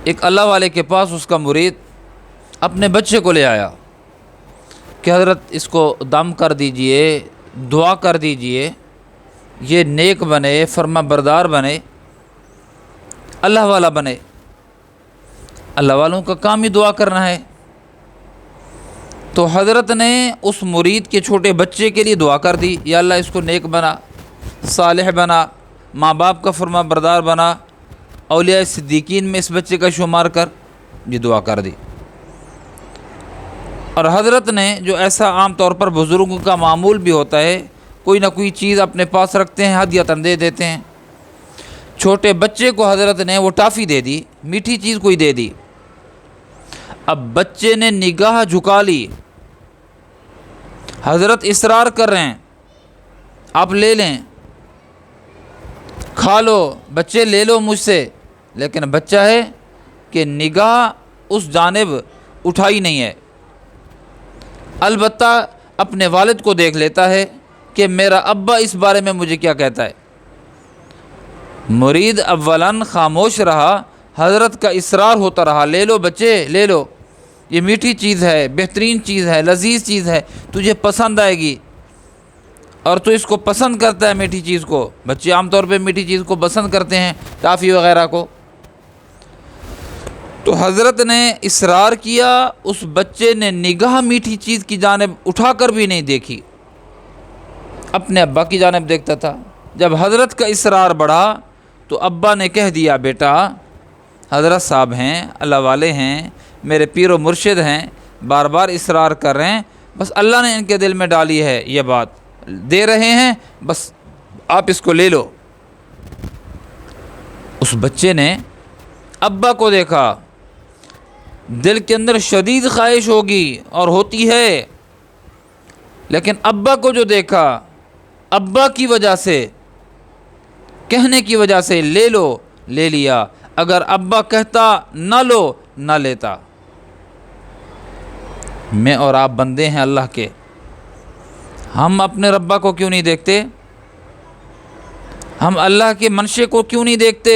ایک اللہ والے کے پاس اس کا مرید اپنے بچے کو لے آیا کہ حضرت اس کو دم کر دیجئے، دعا کر دیجئے، یہ نیک بنے، فرما بردار بنے، اللہ والا بنے۔ اللہ والوں کا کام ہی دعا کرنا ہے۔ تو حضرت نے اس مرید کے چھوٹے بچے کے لیے دعا کر دی، یا اللہ اس کو نیک بنا، صالح بنا، ماں باپ کا فرما بردار بنا، اولیاء صدیقین میں اس بچے کا شمار کر، یہ دعا کر دی۔ اور حضرت نے جو ایسا عام طور پر بزرگوں کا معمول بھی ہوتا ہے، کوئی نہ کوئی چیز اپنے پاس رکھتے ہیں، ہدیۃً دے دیتے ہیں۔ چھوٹے بچے کو حضرت نے وہ ٹافی دے دی، میٹھی چیز کوئی دے دی۔ اب بچے نے نگاہ جھکا لی، حضرت اصرار کر رہے ہیں آپ لے لیں، کھا لو بچے، لے لو مجھ سے، لیکن بچہ ہے کہ نگاہ اس جانب اٹھائی نہیں ہے۔ البتہ اپنے والد کو دیکھ لیتا ہے کہ میرا ابا اس بارے میں مجھے کیا کہتا ہے۔ مرید اولاً خاموش رہا، حضرت کا اصرار ہوتا رہا، لے لو بچے لے لو، یہ میٹھی چیز ہے، بہترین چیز ہے، لذیذ چیز ہے، تجھے پسند آئے گی، اور تو اس کو پسند کرتا ہے میٹھی چیز کو۔ بچے عام طور پہ میٹھی چیز کو پسند کرتے ہیں، ٹافی وغیرہ کو۔ تو حضرت نے اصرار کیا، اس بچے نے نگاہ میٹھی چیز کی جانب اٹھا کر بھی نہیں دیکھی، اپنے ابا کی جانب دیکھتا تھا۔ جب حضرت کا اصرار بڑھا تو ابا نے کہہ دیا، بیٹا حضرت صاحب ہیں، اللہ والے ہیں، میرے پیر و مرشد ہیں، بار بار اصرار کر رہے ہیں، بس اللہ نے ان کے دل میں ڈالی ہے یہ بات، دے رہے ہیں، بس آپ اس کو لے لو۔ اس بچے نے ابا کو دیکھا، دل کے اندر شدید خواہش ہوگی اور ہوتی ہے، لیکن ابا کو جو دیکھا، ابا کی وجہ سے، کہنے کی وجہ سے لے لو، لے لیا۔ اگر ابا کہتا نہ لو، نہ لیتا۔ میں اور آپ بندے ہیں اللہ کے، ہم اپنے ربا کو کیوں نہیں دیکھتے؟ ہم اللہ کے منشے کو کیوں نہیں دیکھتے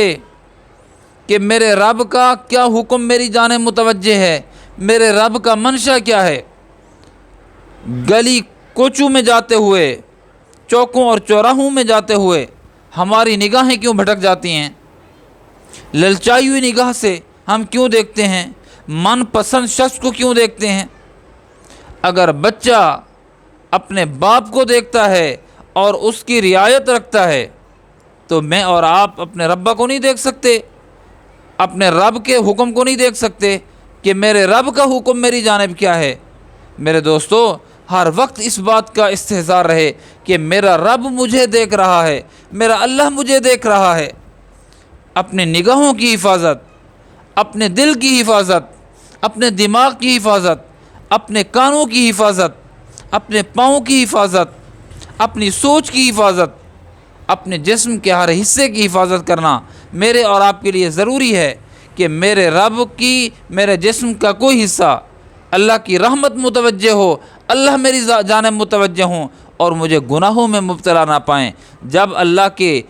کہ میرے رب کا کیا حکم میری جانب متوجہ ہے، میرے رب کا منشا کیا ہے؟ گلی کوچوں میں جاتے ہوئے، چوکوں اور چوراہوں میں جاتے ہوئے ہماری نگاہیں کیوں بھٹک جاتی ہیں؟ للچائی ہوئی نگاہ سے ہم کیوں دیکھتے ہیں؟ من پسند شخص کو کیوں دیکھتے ہیں؟ اگر بچہ اپنے باپ کو دیکھتا ہے اور اس کی رعایت رکھتا ہے تو میں اور آپ اپنے ربا کو نہیں دیکھ سکتے، اپنے رب کے حکم کو نہیں دیکھ سکتے کہ میرے رب کا حکم میری جانب کیا ہے؟ میرے دوستو، ہر وقت اس بات کا استحضار رہے کہ میرا رب مجھے دیکھ رہا ہے، میرا اللہ مجھے دیکھ رہا ہے۔ اپنے نگاہوں کی حفاظت، اپنے دل کی حفاظت، اپنے دماغ کی حفاظت، اپنے کانوں کی حفاظت، اپنے پاؤں کی حفاظت، اپنی سوچ کی حفاظت، اپنے جسم کے ہر حصے کی حفاظت کرنا میرے اور آپ کے لیے ضروری ہے کہ میرے رب کی، میرے جسم کا کوئی حصہ اللہ کی رحمت متوجہ ہو، اللہ میری جانب متوجہ ہوں اور مجھے گناہوں میں مبتلا نہ پائیں۔ جب اللہ کے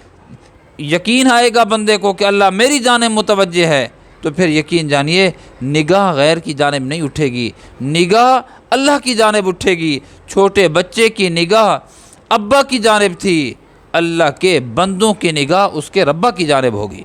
یقین آئے گا بندے کو کہ اللہ میری جانب متوجہ ہے، تو پھر یقین جانیے نگاہ غیر کی جانب نہیں اٹھے گی، نگاہ اللہ کی جانب اٹھے گی۔ چھوٹے بچے کی نگاہ ابا کی جانب تھی، اللہ کے بندوں کی نگاہ اس کے ربا کی جانب ہوگی۔